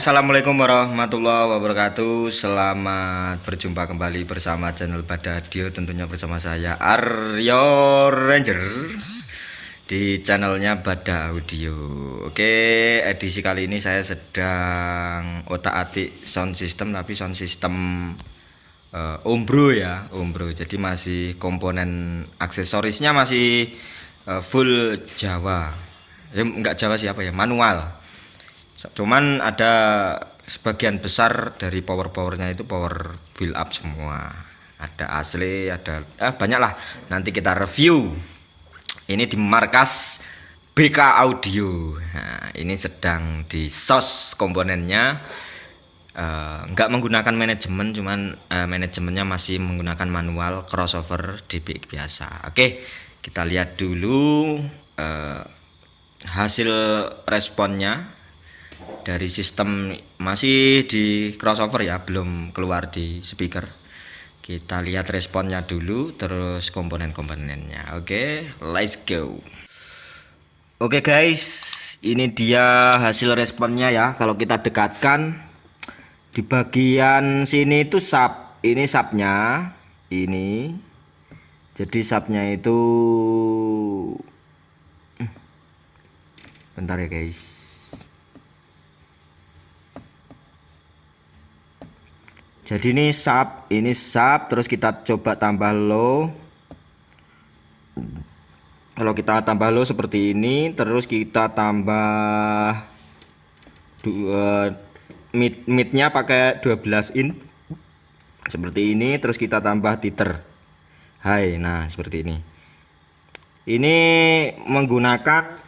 Assalamualaikum warahmatullahi wabarakatuh. Selamat berjumpa kembali bersama channel Bada Audio, tentunya bersama saya Aryo Ranger di channelnya Bada Audio. Oke, edisi kali ini saya sedang otak-atik sound system, tapi sound system Ombro ya, Ombro. Jadi masih komponen aksesorisnya masih full Jawa. Enggak Jawa siapa ya, manual. Cuman ada sebagian besar dari powernya itu power build up semua. Ada asli, ada banyak lah. Nanti kita review. Ini di markas BK Audio. Nah, ini sedang di sos komponennya. Nggak menggunakan manajemen, cuman manajemennya masih menggunakan manual crossover DBX biasa. Oke, kita lihat dulu hasil responnya dari sistem. Masih di crossover ya, belum keluar di speaker. Kita lihat responnya dulu, terus komponen-komponennya. Oke, let's go. Oke guys, ini dia hasil responnya ya. Kalau kita dekatkan, di bagian sini itu sub, ini subnya, ini. Jadi subnya itu, bentar ya guys. Jadi ini sub, terus kita coba tambah low. Kalau kita tambah low seperti ini, terus kita tambah midnya pakai 12 in seperti ini, terus kita tambah titer high. Nah, seperti ini. Ini menggunakan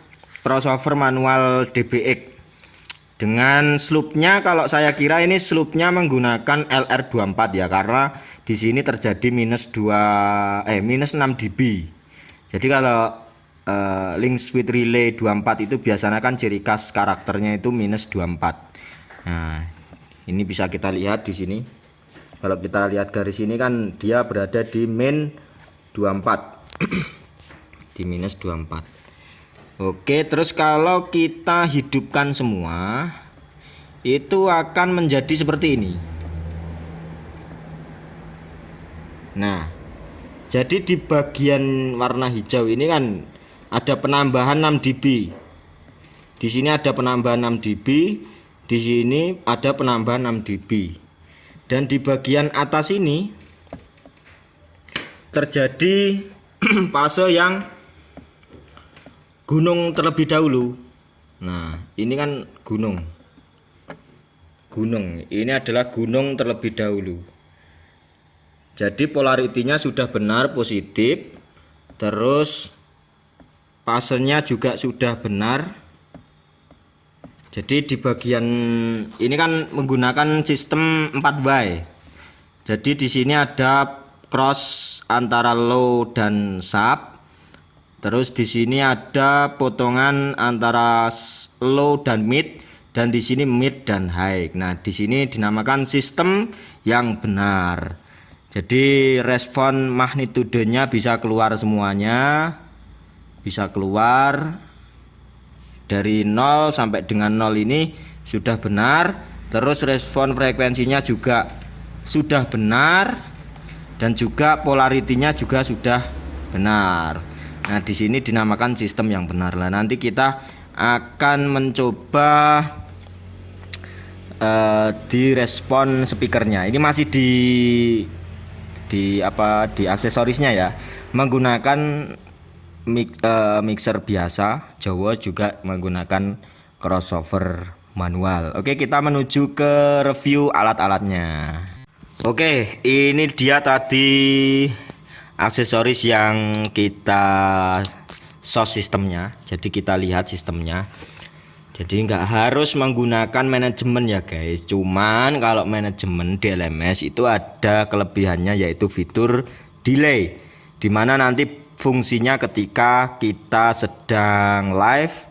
crossover manual DBX. Dengan sloopnya, kalau saya kira ini sloopnya menggunakan LR24 ya, karena di sini terjadi minus 6 dB. Jadi kalau link switch relay 24 itu biasanya kan ciri khas karakternya itu minus 24. Nah, ini bisa kita lihat di sini. Kalau kita lihat garis ini kan dia berada di min 24. Di minus 24. Oke, terus kalau kita hidupkan semua, itu akan menjadi seperti ini. Nah, jadi di bagian warna hijau ini kan ada penambahan 6 dB. Di sini ada penambahan 6 dB, di sini ada penambahan 6 dB. Dan di bagian atas ini terjadi fase yang gunung terlebih dahulu. Nah, ini kan gunung. Ini adalah gunung terlebih dahulu. Jadi polaritinya sudah benar positif. Terus fasenya juga sudah benar. Jadi di bagian ini kan menggunakan sistem 4way. Jadi di sini ada cross antara low dan sub. Terus di sini ada potongan antara low dan mid, dan di sini mid dan high. Nah, di sini dinamakan sistem yang benar. Jadi respon magnitudenya bisa keluar semuanya. Bisa keluar dari 0 sampai dengan 0 ini sudah benar. Terus respon frekuensinya juga sudah benar, dan juga polaritinya juga sudah benar. Nah, di sini dinamakan sistem yang benar. Lah, nanti kita akan mencoba di respon speakernya. Ini masih di aksesorisnya ya. Menggunakan mixer biasa, Jawa juga menggunakan crossover manual. Oke, kita menuju ke review alat-alatnya. Oke, ini dia tadi aksesoris yang kita sos sistemnya. Jadi kita lihat sistemnya. Jadi nggak harus menggunakan manajemen ya guys. Cuman kalau manajemen DLMS itu ada kelebihannya, yaitu fitur delay, dimana nanti fungsinya ketika kita sedang live,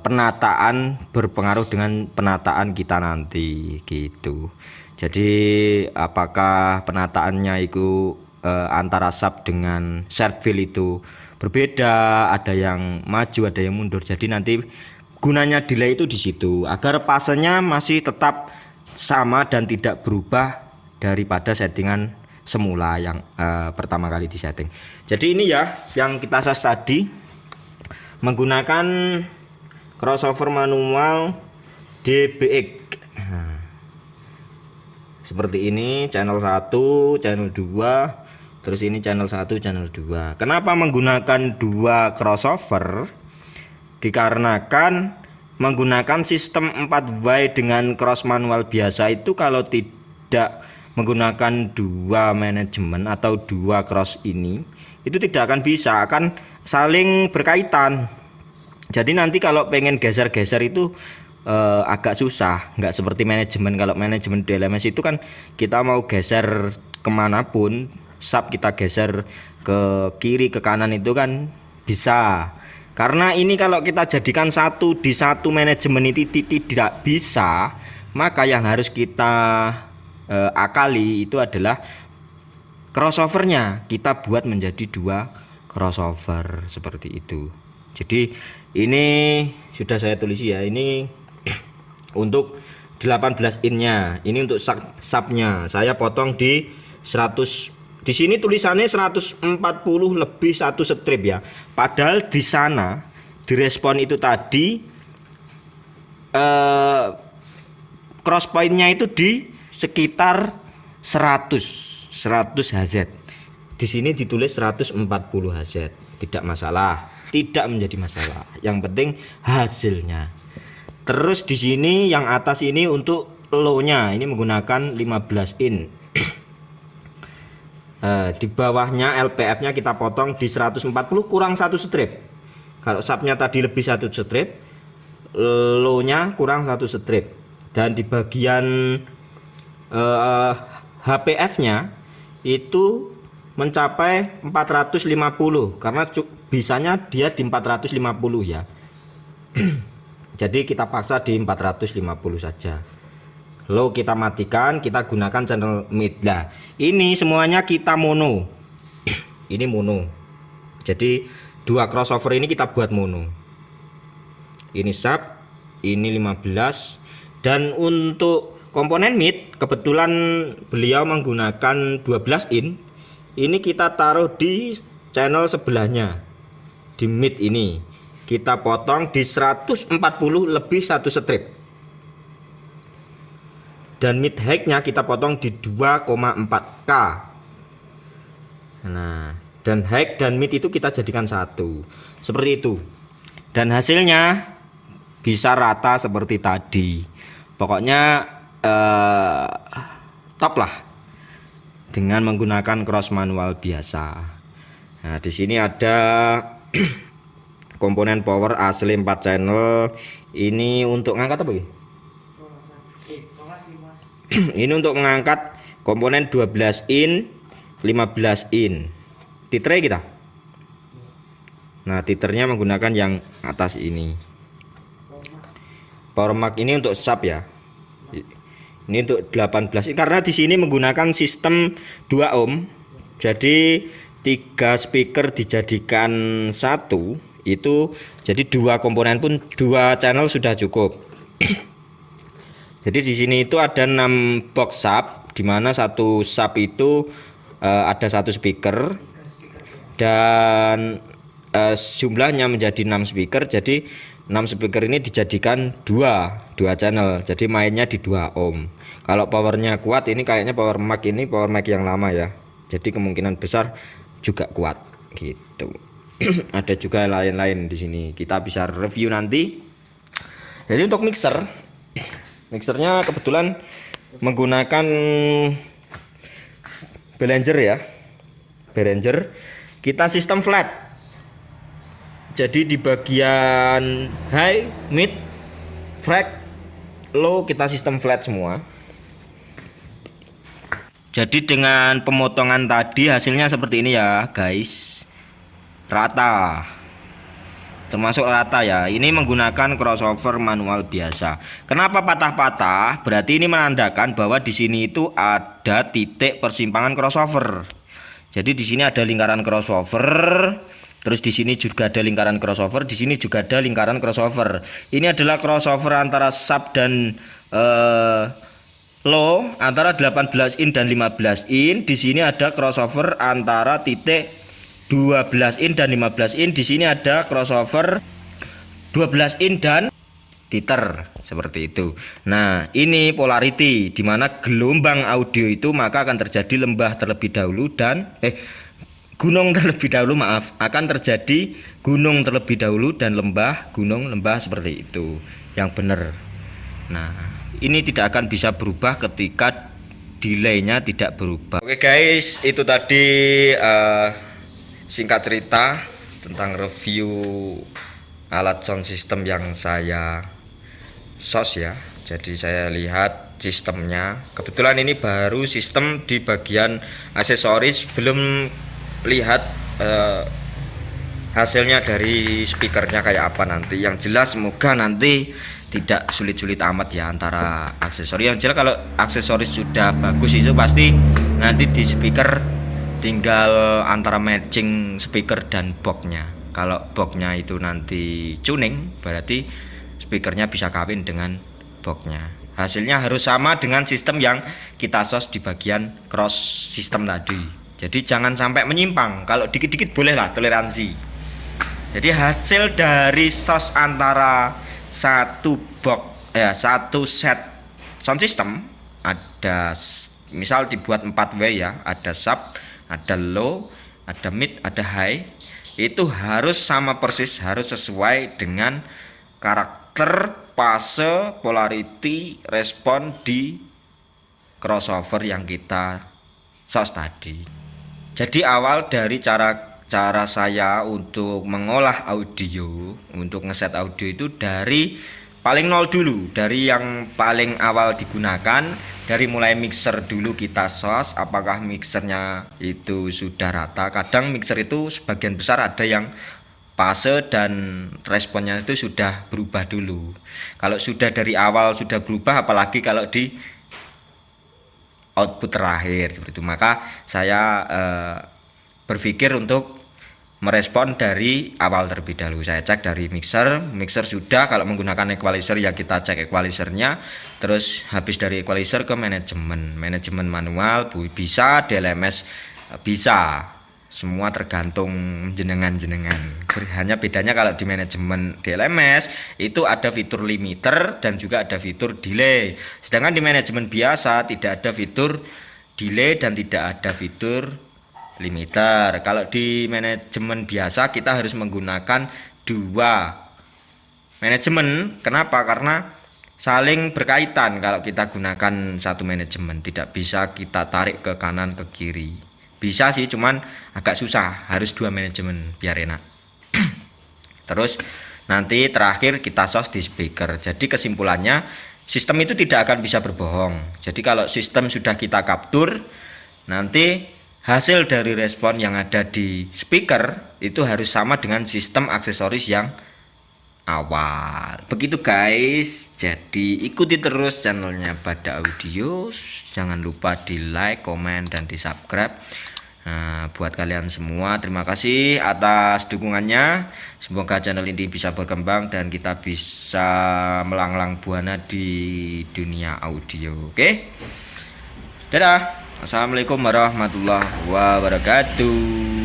penataan berpengaruh dengan penataan kita nanti gitu. Jadi apakah penataannya itu antara sub dengan shared field itu berbeda, ada yang maju, ada yang mundur. Jadi nanti gunanya delay itu di situ agar fasenya masih tetap sama dan tidak berubah daripada settingan semula yang pertama kali disetting. Jadi ini ya yang kita tes tadi menggunakan crossover manual DBX. Seperti ini, channel 1, channel 2, terus ini channel 1, channel 2. Kenapa menggunakan dua crossover? Dikarenakan menggunakan sistem 4Y dengan cross manual biasa itu kalau tidak menggunakan dua manajemen atau dua cross ini, itu tidak akan bisa, akan saling berkaitan. Jadi nanti kalau pengen geser-geser itu agak susah, nggak seperti manajemen. Kalau manajemen di LMS itu kan kita mau geser kemanapun, sub kita geser ke kiri ke kanan itu kan bisa. Karena ini kalau kita jadikan satu di satu manajemen itu tidak bisa, maka yang harus kita akali itu adalah crossovernya. Kita buat menjadi dua crossover seperti itu. Jadi ini sudah saya tulis ya, ini untuk 18 innya, ini untuk subnya saya potong di 100. Di sini tulisannya 140 lebih 1 strip ya. Padahal di sana di respon itu tadi cross pointnya itu di sekitar 100 Hz. Di sini ditulis 140 Hz. Tidak masalah, tidak menjadi masalah. Yang penting hasilnya. Terus di sini yang atas ini untuk low-nya ini menggunakan 15 in. Di bawahnya LPF-nya kita potong di 140 kurang 1 strip. Kalau subnya tadi lebih 1 strip, low-nya kurang 1 strip. Dan di bagian HPF-nya itu mencapai 450 karena bisanya dia di 450 ya. Jadi kita paksa di 450 saja. Low kita matikan, kita gunakan channel mid. Nah, ini semuanya kita mono. Ini mono. Jadi dua crossover ini kita buat mono. Ini sub, ini 15. Dan untuk komponen mid kebetulan beliau menggunakan 12 in. Ini kita taruh di channel sebelahnya. Di mid ini kita potong di 140 lebih 1 strip. Dan mid height-nya kita potong di 2,4K. Nah, dan height dan mid itu kita jadikan satu. Seperti itu. Dan hasilnya bisa rata seperti tadi. Pokoknya top lah dengan menggunakan cross manual biasa. Nah, di sini ada komponen power asli 4 channel. Ini untuk ngangkat apa ya? Ini untuk mengangkat komponen 12 in, 15 in. Titer kita. Nah, titernya menggunakan yang atas ini. Power mark ini untuk sub ya. Ini untuk 18 in karena di sini menggunakan sistem 2 ohm. Jadi 3 speaker dijadikan satu. Itu jadi dua komponen pun dua channel sudah cukup. Jadi di sini itu ada 6 box sub, di mana satu sub itu ada satu speaker dan jumlahnya menjadi 6 speaker. Jadi 6 speaker ini dijadikan dua channel. Jadi mainnya di 2 ohm. Kalau powernya kuat, ini kayaknya power mac ini power mac yang lama ya. Jadi kemungkinan besar juga kuat gitu. Ada juga lain-lain di sini. Kita bisa review nanti. Jadi untuk mixernya kebetulan menggunakan Behringer ya. Behringer. Kita sistem flat. Jadi di bagian high, mid, freq, low kita sistem flat semua. Jadi dengan pemotongan tadi hasilnya seperti ini ya guys. Rata, termasuk rata ya. Ini menggunakan crossover manual biasa. Kenapa patah-patah? Berarti ini menandakan bahwa di sini itu ada titik persimpangan crossover. Jadi di sini ada lingkaran crossover. Terus di sini juga ada lingkaran crossover, di sini juga ada lingkaran crossover. Ini adalah crossover antara sub dan low, antara 18 in dan 15 in. Di sini ada crossover antara titik 12 in dan 15 in. Di sini ada crossover 12 in dan titer, seperti itu. Nah, ini polarity, di mana gelombang audio itu maka akan terjadi lembah terlebih dahulu dan gunung terlebih dahulu, maaf, akan terjadi gunung terlebih dahulu dan lembah, gunung, lembah, seperti itu yang benar. Nah, ini tidak akan bisa berubah ketika delaynya tidak berubah. Oke guys, itu tadi singkat cerita tentang review alat sound system yang saya sos ya. Jadi saya lihat sistemnya, kebetulan ini baru sistem di bagian aksesoris, belum lihat hasilnya dari speakernya kayak apa nanti. Yang jelas semoga nanti tidak sulit-sulit amat ya antara aksesoris. Yang jelas kalau aksesoris sudah bagus itu pasti nanti di speaker tinggal antara matching speaker dan boxnya. Kalau boxnya itu nanti tuning, berarti speakernya bisa kawin dengan boxnya. Hasilnya harus sama dengan sistem yang kita sos di bagian cross system tadi. Jadi jangan sampai menyimpang. Kalau dikit-dikit bolehlah, toleransi. Jadi hasil dari sos antara satu set sound system, ada misal dibuat 4W ya, ada sub, ada low, ada mid, ada high. Itu harus sama persis, harus sesuai dengan karakter, fase, polarity, respon di crossover yang kita sos tadi. Jadi awal dari cara saya untuk mengolah audio, untuk ngeset audio itu dari paling nol dulu, dari yang paling awal digunakan, dari mulai mixer dulu kita sos, apakah mixernya itu sudah rata. Kadang mixer itu sebagian besar ada yang fase dan responnya itu sudah berubah dulu. Kalau sudah dari awal sudah berubah, apalagi kalau di output terakhir seperti itu, maka saya berpikir untuk merespon dari awal terlebih dahulu. Saya cek dari mixer sudah, kalau menggunakan equalizer ya kita cek equalizernya, terus habis dari equalizer ke manajemen manual bisa, DLMS bisa, semua tergantung jenengan. Hanya bedanya kalau di manajemen DLMS itu ada fitur limiter dan juga ada fitur delay. Sedangkan di manajemen biasa tidak ada fitur delay dan tidak ada fitur limiter. Kalau di manajemen biasa kita harus menggunakan dua manajemen. Kenapa? Karena saling berkaitan. Kalau kita gunakan satu manajemen, tidak bisa kita tarik ke kanan ke kiri. Bisa sih, cuman agak susah, harus dua manajemen biar enak. Terus nanti terakhir kita sos di speaker. Jadi kesimpulannya, sistem itu tidak akan bisa berbohong. Jadi kalau sistem sudah kita capture, nanti hasil dari respon yang ada di speaker itu harus sama dengan sistem aksesoris yang awal. Begitu guys. Jadi ikuti terus channelnya Bada Audio. Jangan lupa di like, komen, dan di subscribe. Nah, buat kalian semua terima kasih atas dukungannya. Semoga channel ini bisa berkembang dan kita bisa melanglang buana di dunia audio. Oke, dadah. Assalamualaikum warahmatullahi wabarakatuh.